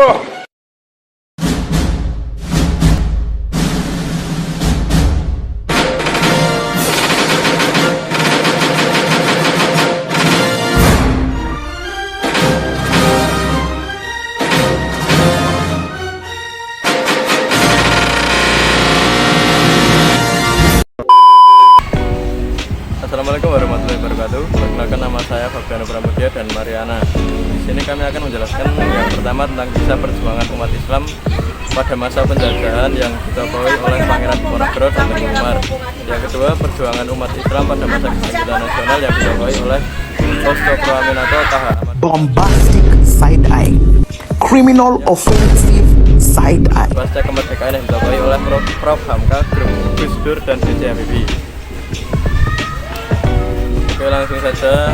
Assalamualaikum warahmatullahi wabarakatuh. Perkenalkan, nama saya Fabiano Pramudia dan Mariana. Di sini kami akan menjelaskan yang pertama tentang kisah perjuangan umat Islam pada masa penjajahan yang ditokohi oleh Pangeran Diponegoro dan Tengku Umar. Yang kedua, perjuangan umat Islam pada masa kebangkitan nasional yang ditokohi oleh Postokro Aminato Taha Ahmad. Bombastic side eye, criminal offensive side eye. Pasca kemerdekaan yang ditokohi oleh Prof. Hamka, Gus Dur dan B.J. Habibie. Oke, langsung saja.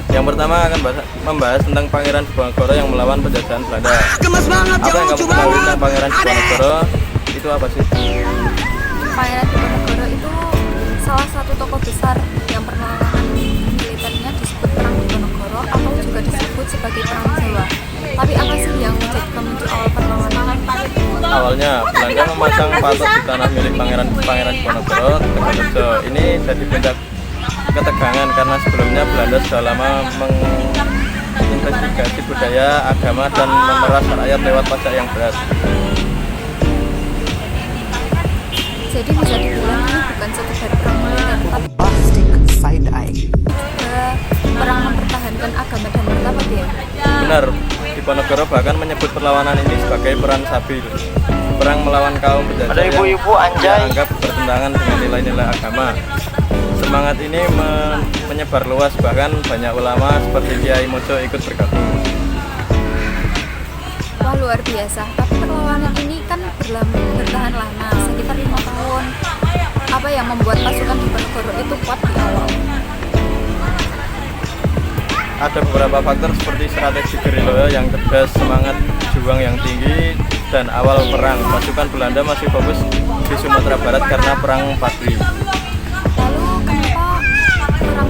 Yang pertama akan membahas tentang Pangeran Diponegoro yang melawan penjajahan Belanda. Apa yang kamu ketahui tentang Pangeran Diponegoro? Itu apa sih? Pangeran Diponegoro itu salah satu tokoh besar yang penerangan militernya disebut Perang Diponegoro atau juga disebut sebagai Perang Jawa. Tapi apa sih yang menjadi pemicu awal perlawanan? Awalnya Belanda memasang patok di tanah milik Pangeran Diponegoro, Tegorejo. Ini jadi puncak ketegangan karena sebelumnya Belanda sudah lama menginvestigasi budaya, agama, dan memeras rakyat lewat pajak yang berat. Jadi bisa dibilang ini bukan sekedar perang militer, tapi Bombastic side eye. juga perang mempertahankan agama dan martabat ya. Benar, Diponegoro bahkan menyebut perlawanan ini sebagai peran sabil, perang melawan kaum penjajah yang dianggap bertentangan dengan nilai-nilai agama. Semangat ini menyebar luas, bahkan banyak ulama seperti Kiai Mojo ikut bergabung. Wah, luar biasa. Tapi perlawanan ini kan bertahan lama, sekitar 5 tahun. Apa yang membuat pasukan Diponegoro itu kuat di awal? Ada beberapa faktor seperti strategi gerilya yang cerdas, semangat juang yang tinggi, dan awal perang. Pasukan Belanda masih fokus di Sumatera Barat karena perang Padri. Lalu kenapa perang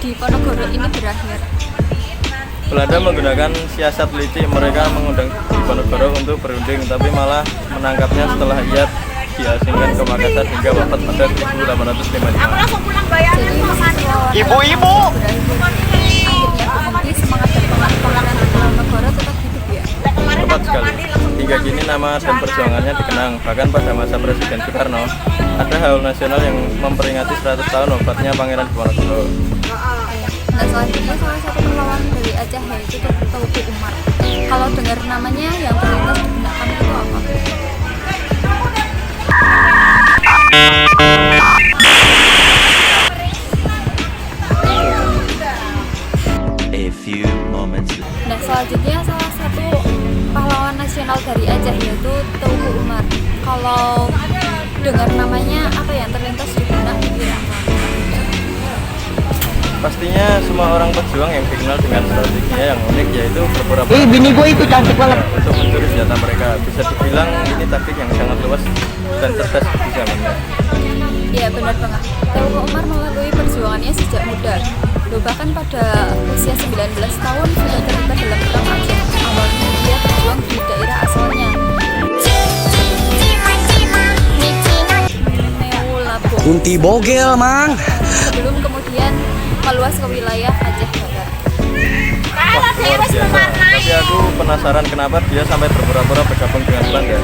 Diponegoro ini berakhir? Belanda menggunakan siasat licik, mereka mengundang Diponegoro untuk berunding, tapi malah menangkapnya setelah ia diasingkan ke Makassar hingga wafat pada 1855. Ibu-ibu akhirnya berhenti, semangat dan Pangeran Diponegoro tetap hidup ya. Tepat sekali. Hingga kini nama dan perjuangannya dikenang. Bahkan pada masa Presiden Soekarno, ada haul nasional yang memperingati 100 tahun wafatnya Pangeran Diponegoro. Nah, selanjutnya salah satu perlawanan dari Aceh yaitu Tengku Umar. Kalau dengar namanya yang terlintas di benak kamu itu apa? A few moments later. Nah, selanjutnya salah satu pahlawan nasional dari Aceh yaitu Tengku Umar. Kalau dengar namanya, apa yang terlintas di benak pikiran kamu? Pastinya semua orang pejuang yang dikenal dengan strateginya yang unik, yaitu berpura-pura bini gue itu cantik banget. untuk mencuri senjata mereka. Bisa dibilang ini taktik yang sangat luas dan cerdas di zamannya. Iya, benar banget. Tengku Umar melalui perjuangannya sejak muda. Loh, bahkan pada usia 19 tahun sudah terlibat dalam perang Aceh. Awalnya dia berjuang di daerah asalnya, Meulabo, Kunti bogel, Mang. sebelum kemudian meluas ke wilayah Aceh Barat. Wah, luar biasa. Tapi aku penasaran kenapa dia sampai berpura-pura bergabung dengan Belanda.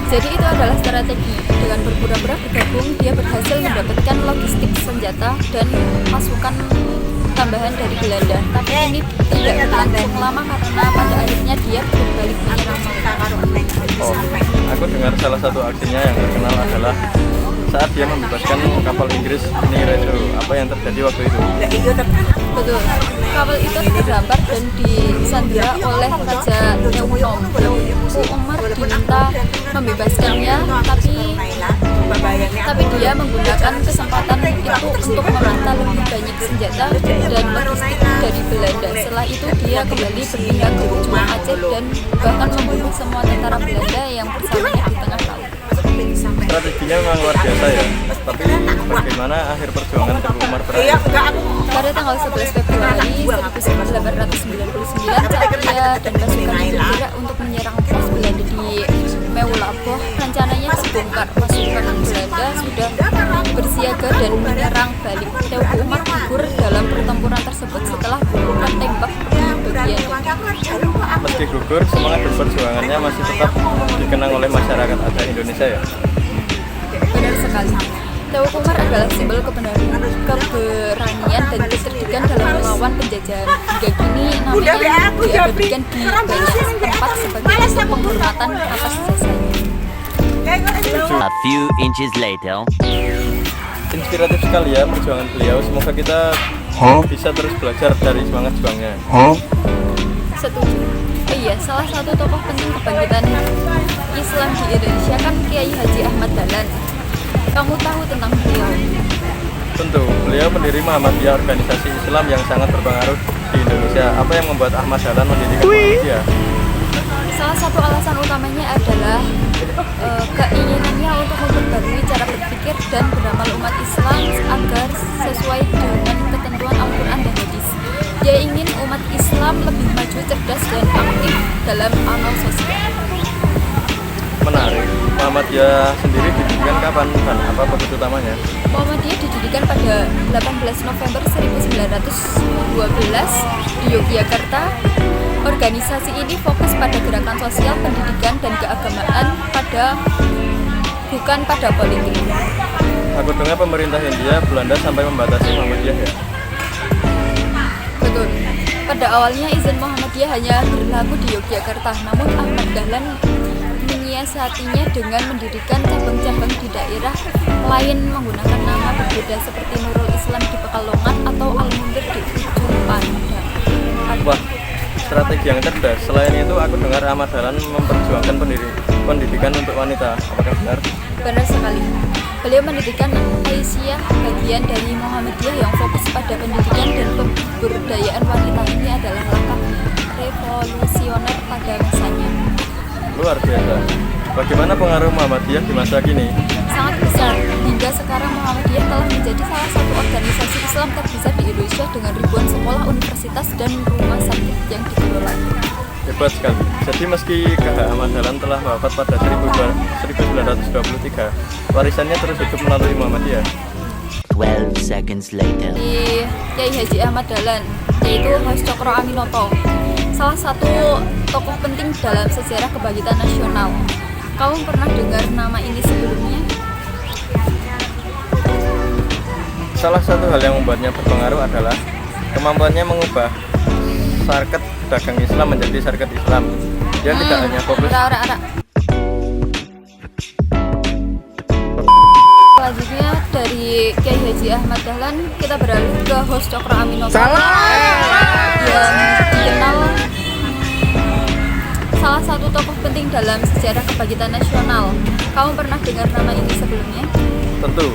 Jadi itu adalah strategi. Dengan berpura-pura bergabung, dia berhasil mendapatkan logistik senjata dan pasukan tambahan dari Belanda. Tapi ini tidak berlangsung lama karena pada akhirnya dia berbalik menyerang Makassar. Oh, aku dengar salah satu aksinya yang terkenal adalah saat dia membebaskan kapal Inggris Nirejo. Apa yang terjadi waktu itu? Betul. Kapal itu terdampar dan disandera oleh Raja Neunom. Tengku Umar diminta membebaskannya, tapi dia menggunakan kesempatan itu untuk meminta lebih banyak senjata dan logistik dari Belanda. Setelah itu dia kembali berpihak ke ujung Aceh dan bahkan membunuh semua tentara Belanda yang bersamanya di tengah laut. strateginya memang luar biasa ya. Tapi bagaimana akhir perjuangan Teguh Umar berakhir? Pada tanggal 11 Februari 1899 saat dia dan pasukannya bergerak untuk menyerang pos Belanda di Meulaboh, rencananya terbongkar. Pasukan Belanda sudah bersiaga dan menyerang balik. Teguh Umar gugur dalam pertempuran tersebut setelah bukan tembak di bagian dada. Meski gugur, semangat dan perjuangannya masih tetap dikenang oleh masyarakat adat Indonesia ya. Benar sekali. Teguh Umar adalah simbol keberanian dan kecerdikan dalam melawan penjajahan. Hingga kini namanya diabadikan di banyak tempat sebagai bentuk penghormatan atas jasanya. A few inches later. Inspiratif sekali ya perjuangan beliau. Semoga kita bisa terus belajar dari semangat juangnya. Setuju. Oh iya, salah satu tokoh penting kebangkitan Islam di Indonesia kan Kiai Haji Ahmad Dahlan. Kamu tahu tentang beliau? Tentu, beliau pendiri Muhammadiyah, organisasi Islam yang sangat berpengaruh di Indonesia. Apa yang membuat Ahmad Dahlan mendirikan Muhammadiyah? Salah satu alasan utamanya adalah keinginannya untuk memperbarui cara berpikir dan beramal umat Islam agar sesuai dengan ketentuan Al-Quran dan Hadis. Dia ingin umat Islam lebih maju, cerdas, dan aktif dalam amal sosial. Menarik. Muhammadiyah sendiri didirikan kapan dan apa petunjuk utamanya? Muhammadiyah didirikan pada 18 November 1912 di Yogyakarta. Organisasi ini fokus pada gerakan sosial, pendidikan, dan keagamaan bukan pada politik. Aku dengar pemerintah Hindia Belanda sampai membatasi Muhammadiyah ya. Betul. Pada awalnya izin Muhammadiyah hanya berlaku di Yogyakarta, namun Ahmad Dahlan menyiasatinya dengan mendirikan cabang-cabang di daerah lain menggunakan nama berbeda seperti Nurul Islam di Pekalongan atau Al-Mundir di Ujung Pandang. Wah, strategi yang cerdas. Selain itu, aku dengar Ahmad Dahlan memperjuangkan pendidikan untuk wanita. Apakah benar? Benar sekali. Beliau mendirikan Aisyah, bagian dari Muhammadiyah yang fokus pada pendidikan dan pemberdayaan wanita. Ini adalah langkah revolusioner pada masanya. Luar biasa. Bagaimana pengaruh Muhammadiyah di masa kini? Sangat besar. Hingga sekarang Muhammadiyah telah menjadi salah satu organisasi Islam terbesar di Indonesia dengan ribuan sekolah, universitas, dan rumah sakit yang dikelola. Hebat sekali. Jadi meski KH Ahmad Dahlan telah wafat pada 1923, warisannya terus hidup melalui Muhammadiyah. 12 seconds later. Di Kiai Haji Ahmad Dahlan, yaitu Mas Cokro Aminoto, salah satu tokoh penting dalam sejarah kebangkitan nasional. Kamu pernah dengar nama ini sebelumnya? Salah satu hal yang membuatnya berpengaruh adalah kemampuannya mengubah syarikat dagang Islam menjadi syarikat Islam. Dia tidak hanya fokus. Selanjutnya dari Kiai Haji Ahmad Dahlan kita beralih ke host Cokro Aminoto yang dikenal salah satu tokoh penting dalam sejarah kebangkitan nasional. Kamu pernah dengar nama ini sebelumnya? Tentu.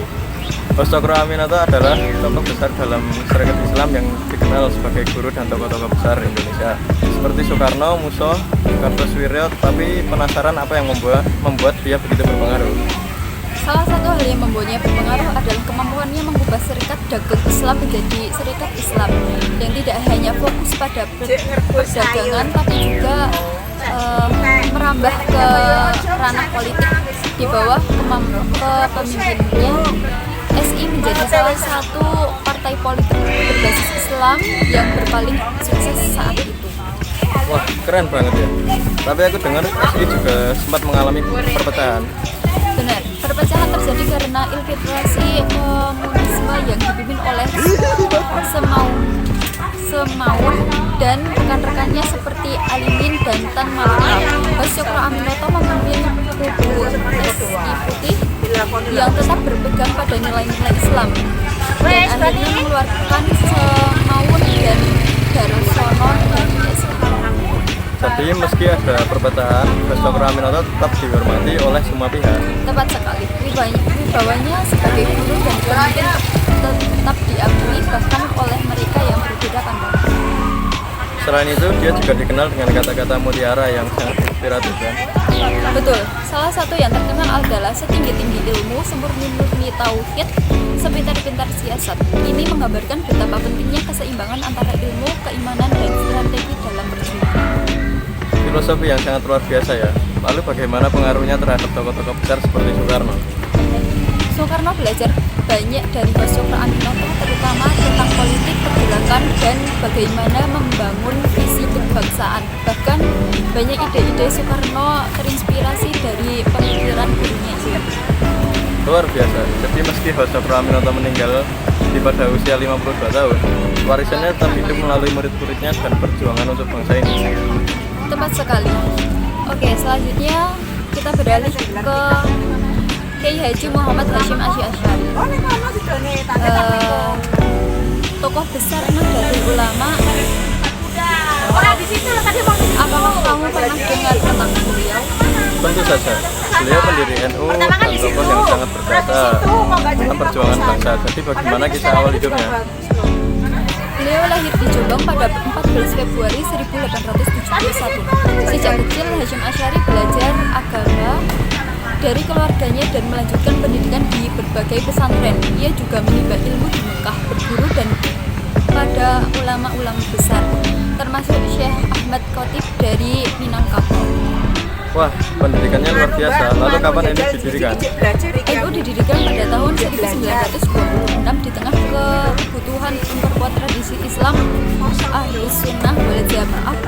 Host Cokro Aminoto adalah tokoh besar dalam syarikat Islam yang dikenal sebagai guru dan tokoh-tokoh besar Indonesia seperti Soekarno, Musso, Kartosuwiryo. Tapi penasaran apa yang membuat dia begitu berpengaruh? Salah satu hal yang membuatnya berpengaruh adalah kemampuannya mengubah serikat dagang Islam menjadi serikat Islam yang tidak hanya fokus pada perdagangan tapi juga merambah ke ranah politik. Di bawah kepemimpinannya, SI menjadi salah satu partai politik berbasis Islam yang berpaling sukses saat itu. Wah, keren banget ya. Tapi aku dengar SI juga sempat mengalami perpecahan. Benar, perpecahan terjadi karena infiltrasi komunisme yang dipimpin oleh Semauh dan rekan-rekannya seperti Alimin dan Tan Malaka. Host Cokro Aminoto memimpin kubu SI Putih yang tetap berpegang pada nilai-nilai Islam dan akhirnya mengeluarkan Semauh dan Darsono dari SI. Jadi meski ada perpecahan, Host Cokro Aminoto tetap dihormati oleh semua pihak. Tepat sekali. Wibawanya sebagai guru dan pemimpin tetap diakui bahkan oleh mereka yang berbeda pandangan. Selain itu, dia juga dikenal dengan kata-kata mutiara yang sangat inspiratif kan? Betul, salah satu yang terkenal adalah setinggi-tinggi ilmu, semurni-murni tauhid, sepintar-pintar siasat. Ini menggambarkan betapa pentingnya keseimbangan antara ilmu, keimanan, dan strategi dalam berjuang. Filosofi yang sangat luar biasa ya. Lalu bagaimana pengaruhnya terhadap tokoh-tokoh besar seperti Soekarno? Soekarno belajar banyak dari Basuki Aminoto, terutama tentang politik, pergerakan, dan bagaimana membangun visi kebangsaan. Bahkan banyak ide-ide Soekarno terinspirasi dari pemikiran gurunya. Luar biasa. Jadi meski Basuki Aminoto meninggal pada usia 52 tahun, warisannya tetap hidup melalui murid-muridnya dan perjuangan untuk bangsa ini. Tepat sekali. Oke, selanjutnya kita beralih ke Kiai Haji Muhammad Hasyim Asy'ari. Tokoh besar Nahdlatul Ulama. Apakah kamu pernah dengar tentang beliau? Tentu saja, beliau pendiri NU dan tokoh yang sangat berdata dalam perjuangan bangsa. Jadi bagaimana kisah awal hidupnya? Beliau lahir di Jombang pada 14 Februari 1871. Sejak kecil, Hasyim Asy'ari belajar agama dari keluarganya dan melanjutkan pendidikan di berbagai pesantren. Ia juga menimba ilmu di Mekah, berguru dan pada ulama-ulama besar, termasuk Syekh Ahmad Khatib dari Minangkabau. Wah, pendidikannya luar biasa. Lalu kapan ini didirikan? NU didirikan pada tahun 1926 di tengah kebutuhan memperkuat tradisi Islam Ahlus Sunnah wal Jamaah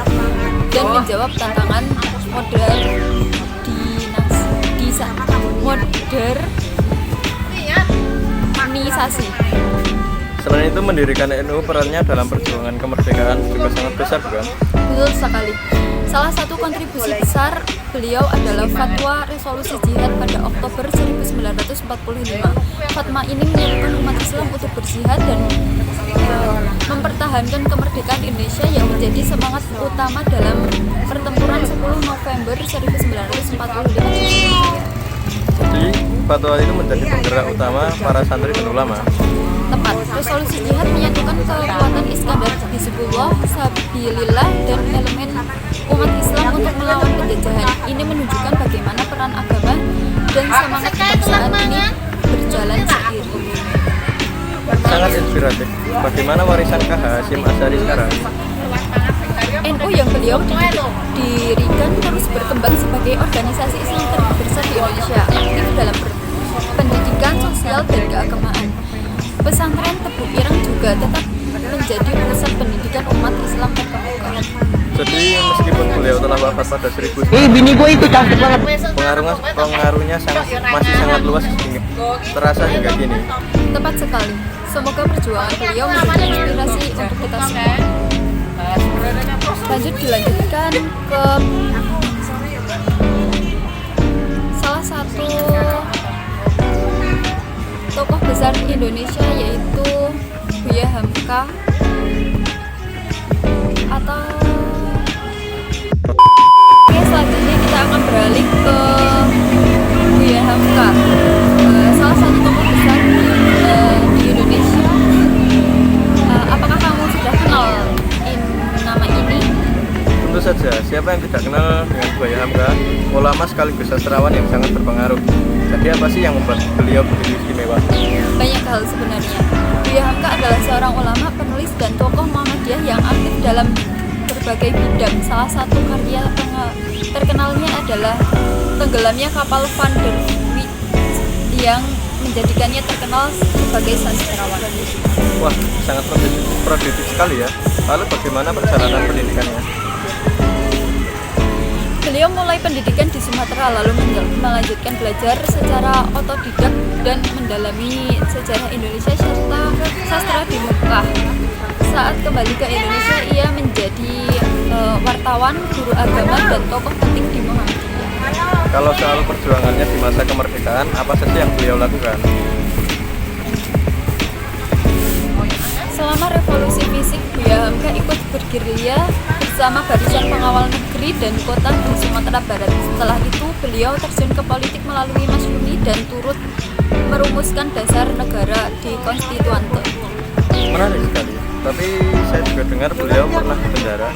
dan menjawab tantangan modernisasi. Selain itu mendirikan NU perannya dalam perjuangan kemerdekaan juga sangat besar, bukan? Betul sekali. Salah satu kontribusi besar beliau adalah fatwa resolusi jihad pada Oktober 1945. Fatwa ini menyerukan umat Islam untuk berjihad dan mempertahankan kemerdekaan Indonesia yang menjadi semangat utama dalam pertempuran 10 November 1945. Jadi fatwa itu menjadi penggerak utama para santri dan ulama. Tepat, resolusi jihad menyatukan kekuatan Iskandar Hizbullah, Sabilillah, dan elemen umat Islam untuk melawan penjajahan. Ini menunjukkan bagaimana peran agama dan semangat kebangsaan ini berjalan seiring. Sangat inspiratif. Bagaimana warisan KH Hasyim Asy'ari sekarang? NU yang beliau dirikan terus berkembang sebagai organisasi Islam terbesar di Indonesia, aktif dalam pendidikan sosial dan keagamaan. Pesantren Tebu Ireng juga tetap menjadi pusat pendidikan umat Islam terkemuka. Jadi meskipun beliau telah wafat pada 1000, bini gue itu cantik banget. pengaruhnya masih sangat luas terasa hingga kini. Tepat sekali. Semoga perjuangan beliau menjadi inspirasi untuk kita semua. Lanjut dilanjutkan ke salah satu tokoh besar Indonesia, yaitu Buya Hamka atau Oke, selanjutnya kita akan beralih ke Buya Hamka, salah satu tokoh besar di Indonesia. Apakah kamu sudah kenal nama ini? Tentu saja, siapa yang tidak kenal dengan Buya Hamka, ulama sekaligus sastrawan yang sangat berpengaruh. Jadi apa sih yang membuat beliau begitu istimewa? Banyak hal sebenarnya. Buya Hamka adalah seorang ulama, penulis, dan tokoh Muhammadiyah yang aktif dalam berbagai bidang. Salah satu karya terkenalnya adalah tenggelamnya kapal Van der Wijk yang menjadikannya terkenal sebagai sastrawan. Wah, sangat produktif sekali ya. Lalu bagaimana perjalanan pendidikannya? Beliau mulai pendidikan di Sumatera, lalu melanjutkan belajar secara otodidak dan mendalami sejarah Indonesia serta sastra di Mekah. Saat kembali ke Indonesia, ia menjadi wartawan, guru agama, dan tokoh penting di Muhammadiyah. Kalau soal perjuangannya di masa kemerdekaan, apa saja yang beliau lakukan? Selama revolusi fisik, Buya Hamka ikut bergerilya bersama barisan pengawal negeri dan kota di Sumatera Barat. Setelah itu, beliau terjun ke politik melalui Masyumi dan turut merumuskan dasar negara di Konstituante. Menarik sekali. Tapi saya juga dengar beliau pernah di penjara.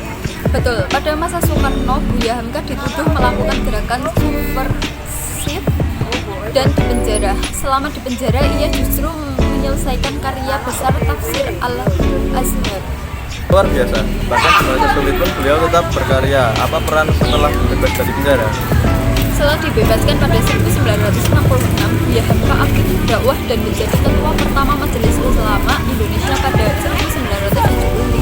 Betul, pada masa Soekarno, Buya Hamka dituduh melakukan gerakan subversif dan dipenjara. Selama di penjara, ia justru menyelesaikan karya besar Tafsir Al-Azhar. Luar biasa, bahkan sebenarnya sulit pun beliau tetap berkarya. Apa peran setelah bebas dari penjara? Setelah dibebaskan pada 1966, Buya Hamka aktif dakwah dan menjadi ketua pertama Majelis Ulama Indonesia pada 1975.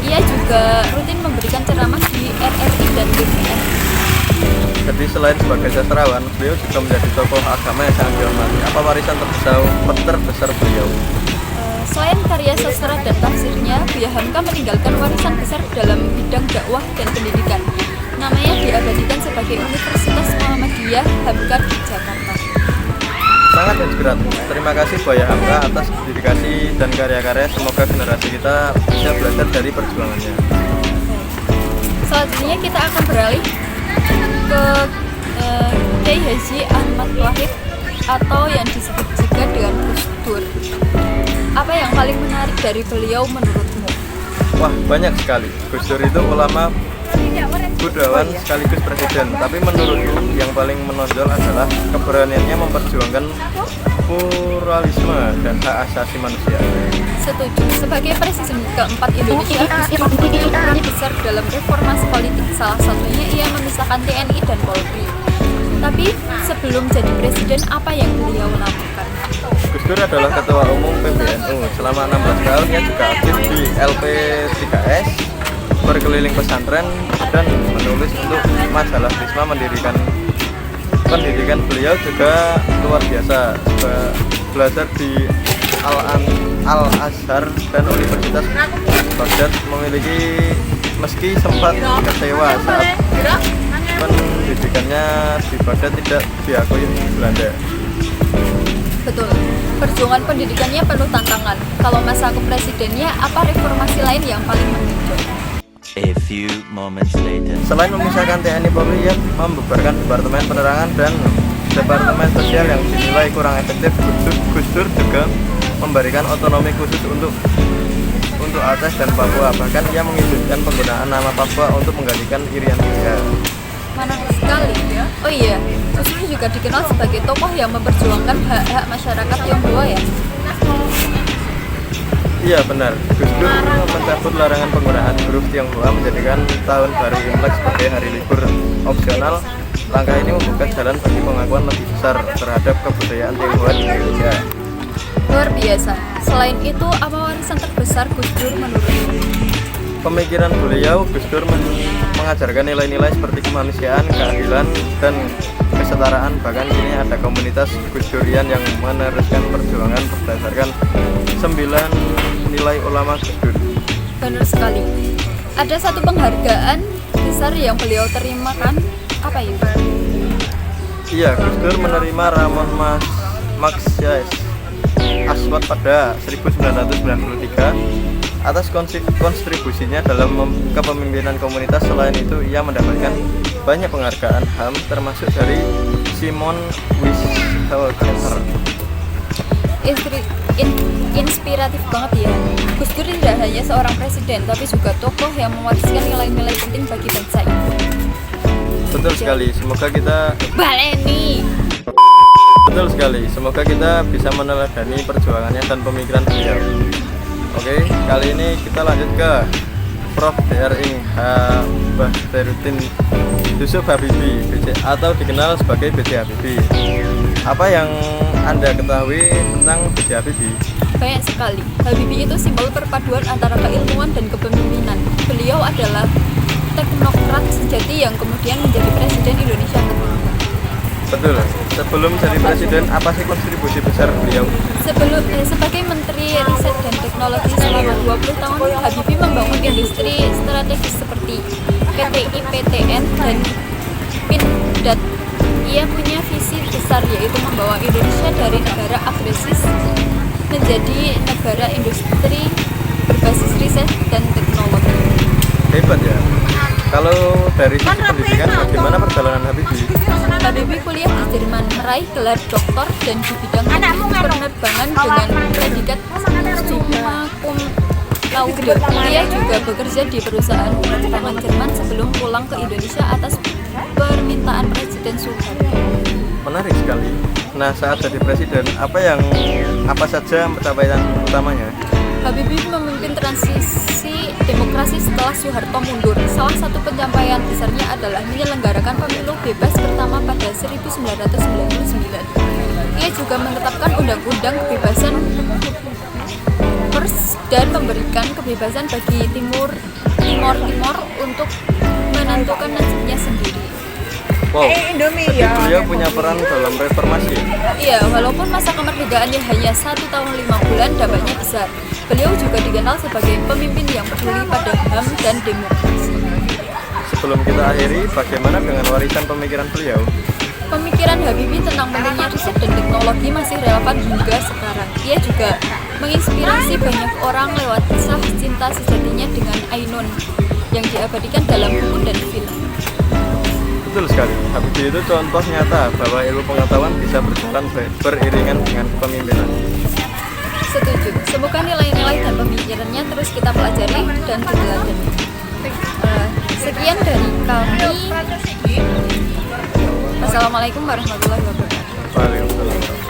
Ia juga rutin memberikan ceramah di RRI dan TVRI. Jadi selain sebagai sastrawan, beliau juga menjadi tokoh agama yang sangat dihormati. Apa warisan terbesar beliau? Selain karya sastra dan tafsirnya, Buya Hamka meninggalkan warisan besar dalam bidang dakwah dan pendidikan. Namanya diabadikan sebagai Universitas Muhammadiyah Hamka di Jakarta. Sangat inspiratif. Terima kasih Buya Hamka atas dedikasi dan karya-karya. Semoga generasi kita bisa belajar dari perjuangannya. Selanjutnya kita akan beralih ke Kiai Haji Ahmad Wahid atau yang disebut juga dengan Gus Dur. Apa yang paling menarik dari beliau menurutmu? Wah, banyak sekali. Gus Dur itu ulama budayawan sekaligus presiden. Tapi menurutku yang paling menonjol adalah keberaniannya memperjuangkan pluralisme dan hak asasi manusia. Setuju. Sebagai presiden keempat Indonesia, Gus Dur punya peran besar dalam reformasi politik. Salah satunya ia memisahkan TNI dan Polri. Tapi sebelum jadi presiden, apa yang beliau lakukan? Gus Dur adalah ketua umum PBNU. Selama 16 tahun ia juga aktif di LP3S, berkeliling pesantren dan menulis untuk majalah Risma. Pendidikan beliau juga luar biasa. Belajar di Al-Azhar dan Universitas Baghdad, meski sempat kecewa saat pendidikannya di Baghdad tidak diakui Belanda. Betul, perjuangan pendidikannya penuh tantangan. Kalau masa kepresidennya, apa reformasi lain yang paling menonjol? A few moments later. Selain memisahkan TNI Polri, ia membubarkan Departemen Penerangan dan Departemen Sosial yang dinilai kurang efektif. Gus Dur juga memberikan otonomi khusus untuk Aceh dan Papua. Bahkan ia mengizinkan penggunaan nama Papua untuk menggantikan Irian Jaya. Mana sekali ya? Oh iya, Gus Dur juga dikenal sebagai tokoh yang memperjuangkan hak-hak masyarakat Tionghoa ya? Iya benar, Gus Dur mencabut larangan penggunaan huruf Tionghoa, menjadikan tahun baru Imlek sebagai hari libur opsional. Langkah ini membuka jalan bagi pengakuan lebih besar terhadap kebudayaan Tionghoa di Indonesia. Luar biasa. Selain itu, apa warisan terbesar Gus Dur menurutmu? Pemikiran beliau, Gus Dur mengajarkan nilai-nilai seperti kemanusiaan, keadilan, dan kesetaraan. Bahkan kini ada komunitas Gus Durian yang meneruskan perjuangan berdasarkan 9 nilai ulama Gus Dur. Benar sekali. Ada satu penghargaan besar yang beliau terima kan? Apa itu? Iya, Gus Dur menerima Ramon Magsays Aswad pada 1993 atas kontribusinya dalam kepemimpinan komunitas. Selain itu, ia mendapatkan banyak penghargaan HAM termasuk dari Simon Wiesenthal. Inspiratif banget ya. Gus Dur tidak hanya seorang presiden, tapi juga tokoh yang mewariskan nilai-nilai penting bagi bangsa ini. Betul sekali. Semoga kita bisa meneladani perjuangannya dan pemikiran beliau. Oke, kali ini kita lanjut ke Prof. Dr. Bakhtiaruddin Yusuf Habibie atau dikenal sebagai B.J. Habibie. Apa yang Anda ketahui tentang B.J. Habibie? Banyak sekali. Habibie itu simbol perpaduan antara keilmuan dan kepemimpinan. Beliau adalah teknokrat sejati yang kemudian menjadi presiden Indonesia kedua. Betul. Sebelum jadi presiden, apa sih kontribusi besar beliau? Sebagai Menteri Riset dan Teknologi selama 20 tahun, Habibie membangun industri strategis seperti PTI, PTN, dan Pindad. Ia punya visi besar, yaitu membawa Indonesia dari negara agresif menjadi negara industri berbasis riset dan teknologi. Hebat ya. Kalau dari sisi pendidikan, bagaimana perjalanan Habibie? Habibie kuliah di Jerman, meraih gelar doktor dan di bidang penerbangan dengan predikat summa cum Laude. Dia juga bekerja di perusahaan penerbangan Jerman sebelum pulang ke Indonesia atas permintaan Presiden Soeharto. Menarik sekali. Nah, saat jadi presiden, apa saja pencapaian utamanya? Habibie memimpin transisi demokrasi setelah Soeharto mundur. Salah satu pencapaian besarnya adalah menyelenggarakan pemilu bebas pertama pada 1999. Ia juga menetapkan undang-undang kebebasan pers dan memberikan kebebasan bagi Timur untuk menentukan nasibnya sendiri. Wow, jadi beliau punya peran dalam reformasi. Iya, walaupun masa kemerdekaannya hanya 1 tahun 5 bulan, dampaknya besar. Beliau juga dikenal sebagai pemimpin yang peduli pada HAM dan demokrasi. Sebelum kita akhiri, bagaimana dengan warisan pemikiran beliau? Pemikiran Habibie tentang pentingnya riset dan teknologi masih relevan hingga sekarang. Ia juga menginspirasi banyak orang lewat kisah cinta sejatinya dengan Ainun yang diabadikan dalam buku dan film. Betul sekali, Habibie itu contoh nyata bahwa ilmu pengetahuan bisa berjalan beriringan dengan kepemimpinan. Setuju. Semoga nilai-nilai dan pemikirannya terus kita pelajari dan diteladani. Sekian dari kami. Wassalamualaikum warahmatullahi wabarakatuh. Waalaikumsalam.